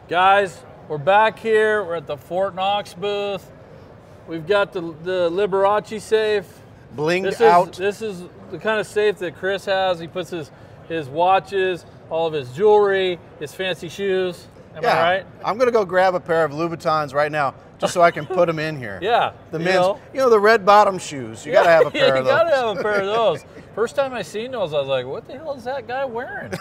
Guys, we're back here. We're at the Fort Knox booth. We've got the Liberace safe. Blinged out. This is the kind of safe that Chris has. He puts his watches, all of his jewelry, his fancy shoes. Am I right? I'm going to go grab a pair of Louboutins right now just so I can put them in here. Yeah. The men's, the red bottom shoes. You got to have a pair of those. You got to have a pair of those. First time I seen those, I was like, what the hell is that guy wearing?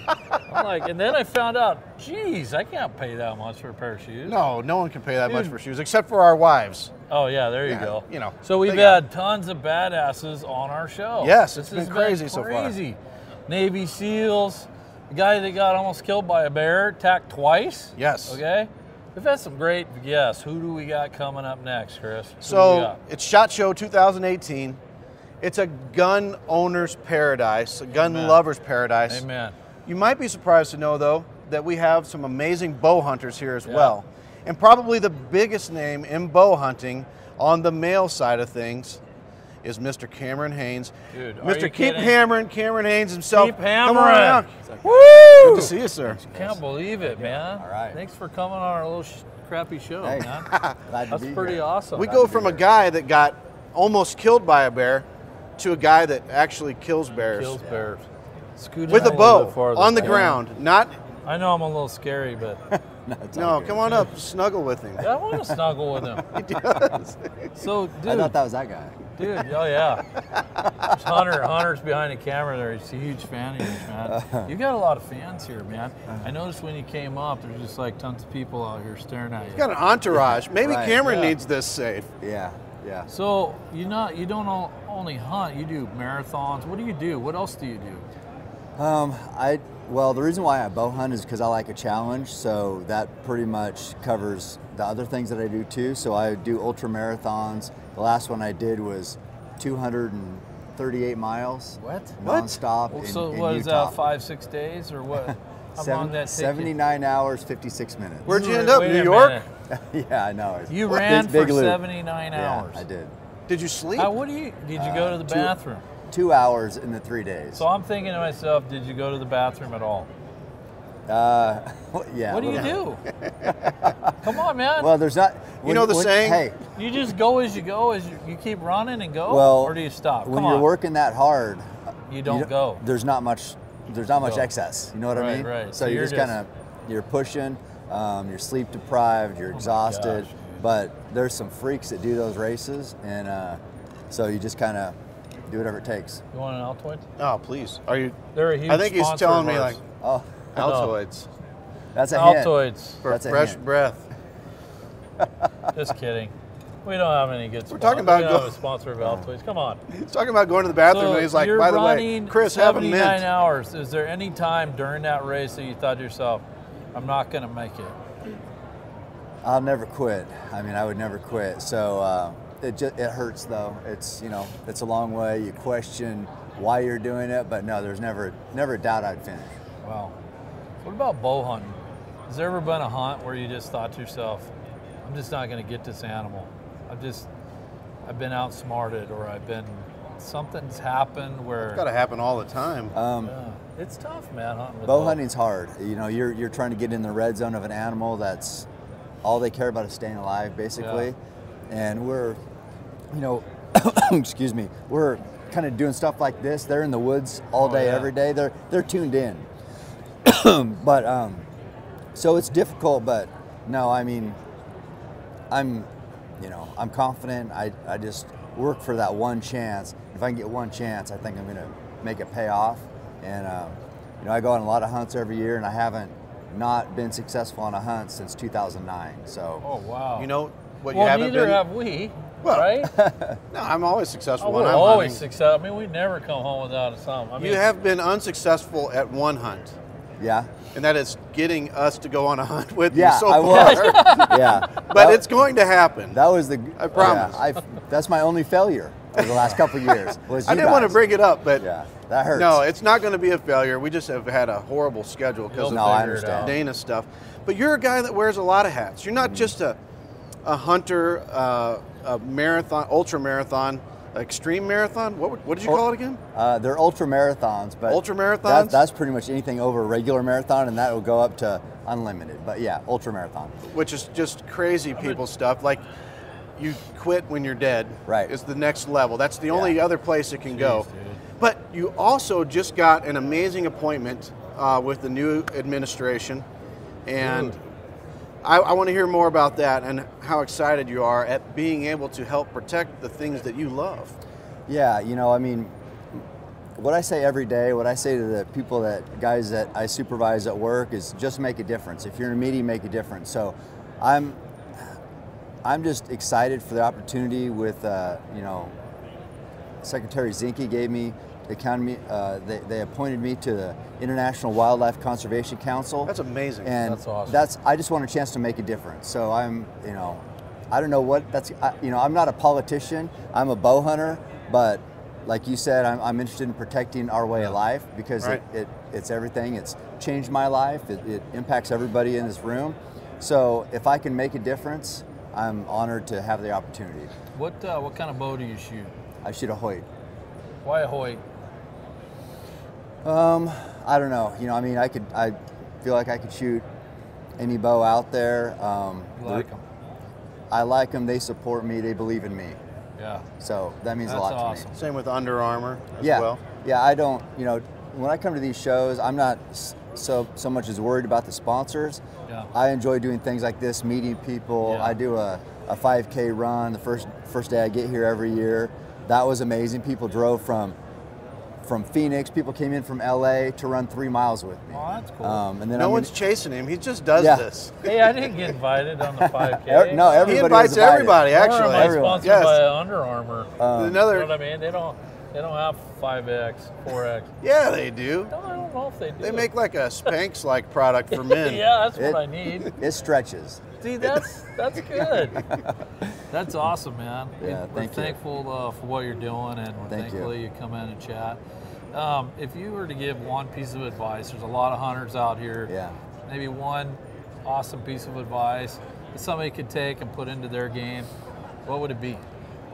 I'm like, and then I found out, geez, I can't pay that much for a pair of shoes. No one can pay that much for shoes except for our wives. Oh yeah, there you go. So we've had tons of badasses on our show. Yes, it's been crazy so far. Navy SEALs, the guy that got almost killed by a bear, attacked twice. Yes. Okay. We've had some great guests. Who do we got coming up next, Chris? So it's SHOT Show 2018. It's a gun owner's paradise, a gun lover's paradise. Amen. You might be surprised to know, though, that we have some amazing bow hunters here as well. And probably the biggest name in bow hunting on the male side of things is Mr. Cameron Haines. Dude, Mr. Keep Hammering, Cameron Haines himself. Keep hammering. Come on out. Woo! Good to see you, sir. Can't believe it, man. All right. Thanks for coming on our little crappy show, man. That's pretty awesome. We go from a guy that got almost killed by a bear to a guy that actually kills bears. Kills bears. With a bow on the ground, not. I know I'm a little scary, but no, come on up, snuggle with him. I want to snuggle with him. He does. So, dude, I thought that was that guy. Dude, oh yeah. There's Hunter's behind the camera there. He's a huge fan of yours, man. You got a lot of fans here, man. I noticed when you came up, there's just like tons of people out here staring at you. You got an entourage. Maybe Cameron needs this safe. Yeah. So you don't only hunt, you do marathons. What do you do? What else do you do? Well, the reason why I bow hunt is because I like a challenge, so that pretty much covers the other things that I do too. So I do ultra marathons. The last one I did was 238 miles. What? Nonstop. Well, so what is that, 5-6 days or what? How long that take 79 hours, 56 minutes. Where'd you end up, New York? Yeah, I know. You ran for 79 hours. Yeah, I did. Did you sleep? Did you go to the bathroom? 2 hours in the 3 days. So I'm thinking to myself, did you go to the bathroom at all? Yeah. What do you do? Come on, man. Well, there's not. You know the saying? Hey, you just go as you go, as you keep running and go, or do you stop? When you're working that hard, you don't go. There's not much excess. You know what I mean? Right. So you're just kind of pushing. You're sleep deprived. You're exhausted. Gosh, but there's some freaks that do those races, and so you just kind of do whatever it takes. You want an Altoid? Oh, please. Are you? They're a huge I think he's sponsor telling of me ours. like, Altoids. That's a Altoids. For fresh breath. Just kidding. We don't have any good sponsors. We're talking about we don't have a sponsor of Altoids. Come on. He's talking about going to the bathroom, and he's like, by the way, Chris, have a mint. 79 hours. Is there any time during that race that you thought to yourself, I'm not going to make it? I'll never quit. I mean, I would never quit. So it hurts though. It's it's a long way. You question why you're doing it, but no, there's never a doubt I'd finish. Wow. What about bow hunting? Has there ever been a hunt where you just thought to yourself, I'm just not going to get this animal. I've been outsmarted, or something's happened where It's got to happen all the time. It's tough, man. Hunting with bow hunting's hard. You're trying to get in the red zone of an animal that's all they care about is staying alive, basically. And we're, excuse me, we're kind of doing stuff like this. They're in the woods all day, every day. They're tuned in. But so it's difficult. But no, I mean, I'm confident. I just work for that one chance. If I can get one chance, I think I'm going to make it pay off. And I go on a lot of hunts every year, and I haven't not been successful on a hunt since 2009. So. Oh wow. You know what? You haven't neither been. have we. Well, right? No, I'm always successful we're when I'm always hunting. successful. I mean, we never come home without some. I mean, You have been unsuccessful at one hunt. Yeah. And that is getting us to go on a hunt with Yeah, you so I far. was. Yeah. But it's going to happen. That was I promise. Yeah, that's my only failure over the last couple of years. I didn't want to bring it up, but yeah, that hurts. no, it's not going to be a failure. We just have had a horrible schedule because I of understand. Dana stuff. But you're a guy that wears a lot of hats. You're not just a hunter, a marathon, ultra marathon. extreme marathon. What did you call it again? They're ultra marathons, but ultra marathons. That's pretty much anything over a regular marathon, and that will go up to unlimited. But yeah, ultra marathon, which is just crazy people stuff. Like you quit when you're dead. Right. Is the next level. That's the only other place it can go. Dude. But you also just got an amazing appointment with the new administration, and I want to hear more about that and how excited you are at being able to help protect the things that you love. Yeah, you know, I mean, what I say every day, what I say to the guys that I supervise at work is just make a difference. If you're in a meeting, make a difference. So I'm just excited for the opportunity with, you know, Secretary Zinke gave me, they appointed me to the International Wildlife Conservation Council. That's amazing. And that's awesome. I just want a chance to make a difference. So I'm, you know, I don't know what you know, I'm not a politician, I'm a bow hunter, but like you said, I'm interested in protecting our way of life because it's everything. It's changed my life. It impacts everybody in this room. So if I can make a difference, I'm honored to have the opportunity. What kind of bow do you shoot? I shoot a Hoyt. Why a Hoyt? I don't know. You know, I mean, I feel like I could shoot any bow out there. You like them? I like them. They support me. They believe in me. Yeah. So that means That's a lot awesome. to me. Same with Under Armour as Yeah. well. Yeah, I don't, you know, when I come to these shows, I'm not so much as worried about the sponsors. Yeah. I enjoy doing things like this, meeting people. Yeah. I do a 5K run the first day I get here every year. That was amazing. People drove from Phoenix. People came in from LA to run 3 miles with me. Oh, that's cool. And then No one's chasing him. He just does this. Hey, I didn't get invited on the 5K. No, everybody He invites was invited. everybody, actually. Or am I Everyone. sponsored Yes. by Under Armour? Another. You know what I mean? They don't have 5X, 4X. Yeah, they do. No, I don't know if they do. They make like a Spanx-like product for men. Yeah, that's what I need. It stretches. See, that's good. That's awesome, man. Yeah, We're thank you. thankful for what you're doing, and we're Thank thankful you come in and chat. If you were to give one piece of advice, there's a lot of hunters out here. Yeah. Maybe one awesome piece of advice that somebody could take and put into their game, what would it be?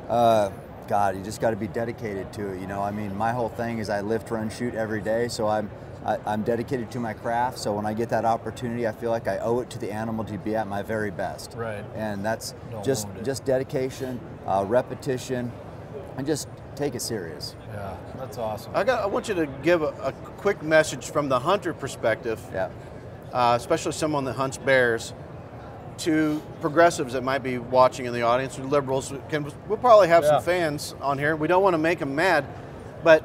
God, you just got to be dedicated to it. You know, I mean, my whole thing is I lift, run, shoot every day. So I'm dedicated to my craft. So when I get that opportunity, I feel like I owe it to the animal to be at my very best. Right. And that's Don't just wound it. just dedication, repetition, and just take it serious. Yeah, that's awesome. I want you to give a quick message from the hunter perspective, Yeah. Especially someone that hunts bears, to progressives that might be watching in the audience, or liberals. We'll probably have some fans on here. We don't want to make them mad, but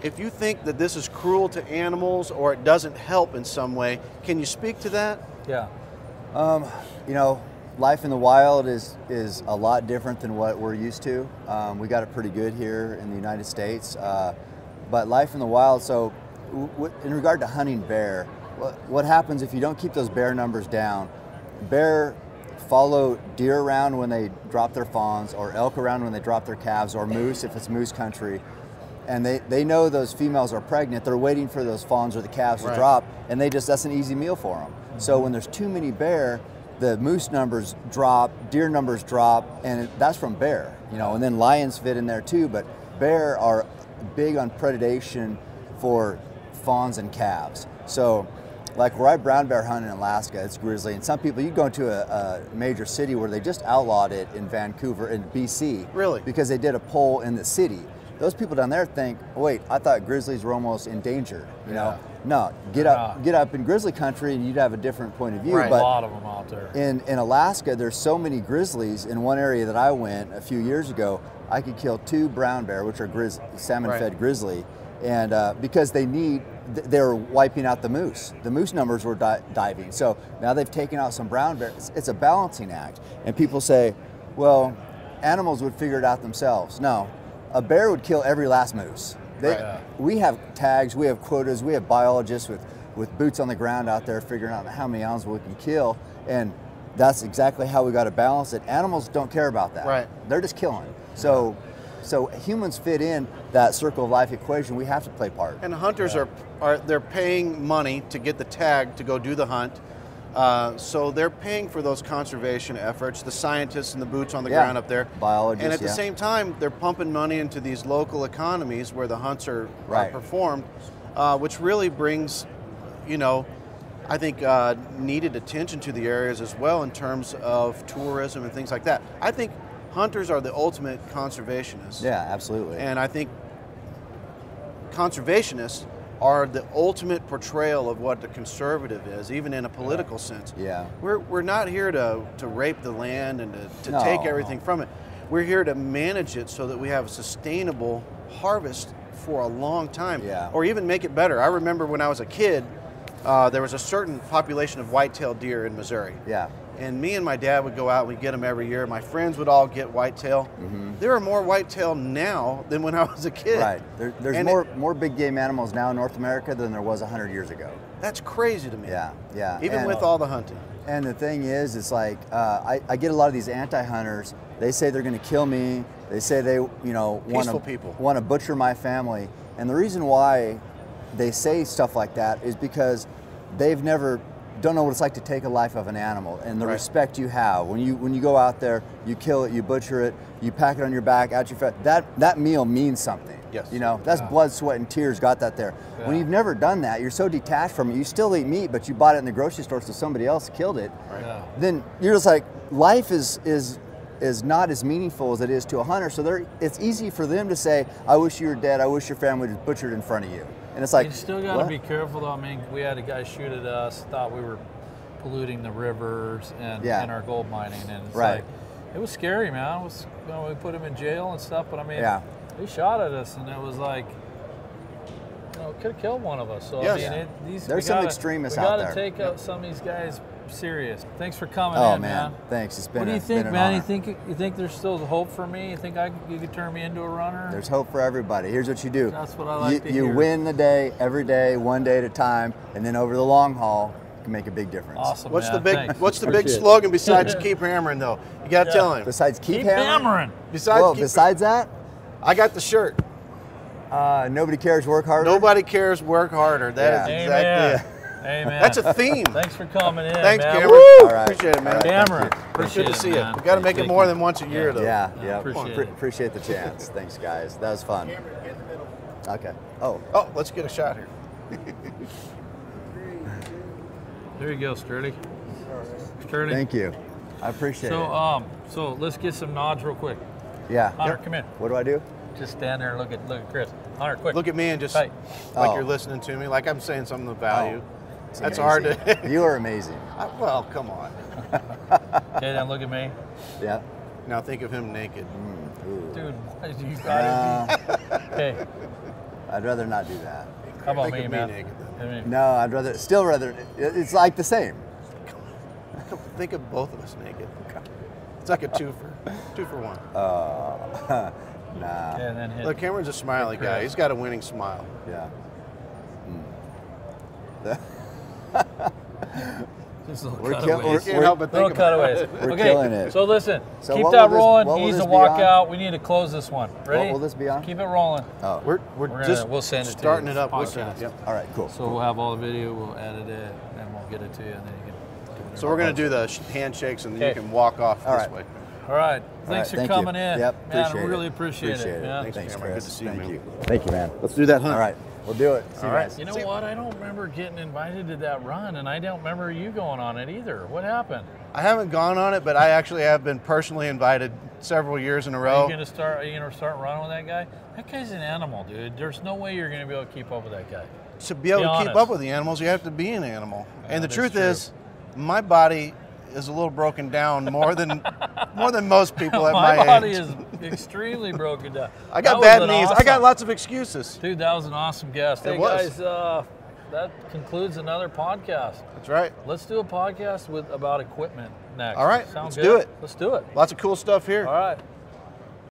if you think that this is cruel to animals or it doesn't help in some way, can you speak to that? Yeah. You know, life in the wild is a lot different than what we're used to. We got it pretty good here in the United States, but life in the wild. So, in regard to hunting bear, what happens if you don't keep those bear numbers down? Bear follow deer around when they drop their fawns, or elk around when they drop their calves, or moose if it's moose country. And they know those females are pregnant. They're waiting for those fawns or the calves to drop, and that's an easy meal for them. So when there's too many bear, the moose numbers drop, deer numbers drop, and that's from bear. You know, and then lions fit in there too. But bear are big on predation for fawns and calves. So, like where I brown bear hunt in Alaska, it's grizzly. And some people, you go into a major city where they just outlawed it in Vancouver, in BC. Really? Because they did a poll in the city. Those people down there think, wait, I thought grizzlies were almost endangered. You know, no, get up in grizzly country, and you'd have a different point of view. Right. But a lot of them out there. in Alaska, there's so many grizzlies. In one area that I went a few years ago, I could kill 2 brown bear, which are salmon-fed grizzly, and because they're wiping out the moose. The moose numbers were diving. So now they've taken out some brown bears. It's a balancing act. And people say, well, animals would figure it out themselves. No, a bear would kill every last moose. We have tags, we have quotas, we have biologists with boots on the ground out there figuring out how many animals we can kill. And that's exactly how we got to balance it. Animals don't care about that. Right. They're just killing. So humans fit in that circle of life equation. We have to play part. And hunters they're paying money to get the tag to go do the hunt. So they're paying for those conservation efforts, the scientists and the boots on the ground up there. Biologists, and at the same time, they're pumping money into these local economies where the hunts are performed, which really brings, I think needed attention to the areas as well in terms of tourism and things like that. I think hunters are the ultimate conservationists. Yeah, absolutely. And I think conservationists are the ultimate portrayal of what the conservative is, even in a political sense. Yeah. We're not here to rape the land and to take everything from it. We're here to manage it so that we have a sustainable harvest for a long time, or even make it better. I remember when I was a kid, there was a certain population of white-tailed deer in Missouri. Yeah. And me and my dad would go out, we'd get them every year. My friends would all get whitetail. There are more whitetail now than when I was a kid. Right. There's more big game animals now in North America than there was 100 years ago. That's crazy to me. Yeah, yeah. Even with all the hunting. And the thing is, it's like, I get a lot of these anti-hunters. They say they're going to kill me. They say they, want to butcher my family. And the reason why they say stuff like that is because they've don't know what it's like to take a life of an animal and the respect you have when you go out there, you kill it, you butcher it, you pack it on your back, out your fat. That meal means something. Yes. That's blood, sweat, and tears got that there. When you've never done that, you're so detached from it. You still eat meat, but you bought it in the grocery store so somebody else killed it. Then you're just like, life is not as meaningful as it is to a hunter. So it's easy for them to say, I wish you were dead, I wish your family was butchered in front of you. And it's like, you still got to be careful, though. I mean, we had a guy shoot at us, thought we were polluting the rivers and in our gold mining, and it's like, it was scary, man. It was, we put him in jail and stuff, but I mean, he shot at us, and it was like, it could have killed one of us. So I mean, there's some extremists out there. We got to take out some of these guys serious. Thanks for coming in, man. Thanks. It's been. What do you think, man? Honor. You think there's still hope for me? You think you could turn me into a runner? There's hope for everybody. Here's what you do. That's what I like to hear. You win the day, every day, one day at a time, and then over the long haul, you can make a big difference. Awesome. What's the big slogan besides keep hammering though? You got to tell him. Besides keep hammering. Besides that, I got the shirt. Nobody cares, work harder. Nobody cares, work harder. That is exactly it. Amen. That's a theme. Thanks for coming in. Thanks, man. Cameron. All right. Appreciate it, man. Cameron. Good to see you. We got to make it more than once a year, though. Yeah. Appreciate the chance. Thanks, guys. That was fun. Okay. Oh, let's get a shot here. There you go, Sturdy. Sturdy. Thank you. I appreciate it. So let's get some nods real quick. Yeah. Hunter, come in. What do I do? Just stand there and look at Chris. Hunter, quick. Look at me and just like you're listening to me, like I'm saying something of value. That's amazing. hard to. You are amazing. Well, come on. Okay, then look at me. Yeah. Now think of him naked. Dude, you gotta be. Okay. I'd rather not do that. How about think me, of man? naked, then. No, I'd rather. It's like the same. Think of both of us naked. It's like a two for one. Nah. Okay, and then hit. Look, Cameron's a smiley guy. He's got a winning smile. Yeah. Just little We're cutaways. Can't help but think Little cutaways. We're Okay, killing it. so listen, So keep what that will rolling. this- what He will needs to this be walk on? out. We need to close this one. Ready? What will this be on? Keep it rolling. Oh. We're We'll send it to starting you. it up. We'll Podcast. send it. Yep. All right. Cool. So we'll have all the video. We'll edit it, and we'll get it to you, and then you can. So we're going to do the handshakes, and then you Okay. can walk off All this right. way. All right. Thanks for thank you. coming in. Yep, man, appreciate I really it. appreciate it. Man. Thanks, Thanks, Cameron. Chris. Good to see you, Thank man. you. Thank you, man. Let's do that hunt. All right. We'll do it. See you guys. You know what? I don't remember getting invited to that run, and I don't remember you going on it either. What happened? I haven't gone on it, but I actually have been personally invited several years in a Are row. you gonna start running with that guy? That guy's an animal, dude. There's no way you're gonna be able to keep up with that guy. To be able to keep honest. up with the animals, you have to be an animal. Yeah, And the that's truth true. is, my body is a little broken down more than most people at my body age. is extremely broken down. I got That bad was an knees. I awesome- got lots of excuses. Dude, that was an awesome guest. It Hey was. guys, that concludes another podcast. That's right. Let's do a podcast about equipment next. All right, Sound let's good? do it. Let's do it. Lots of cool stuff here. All right.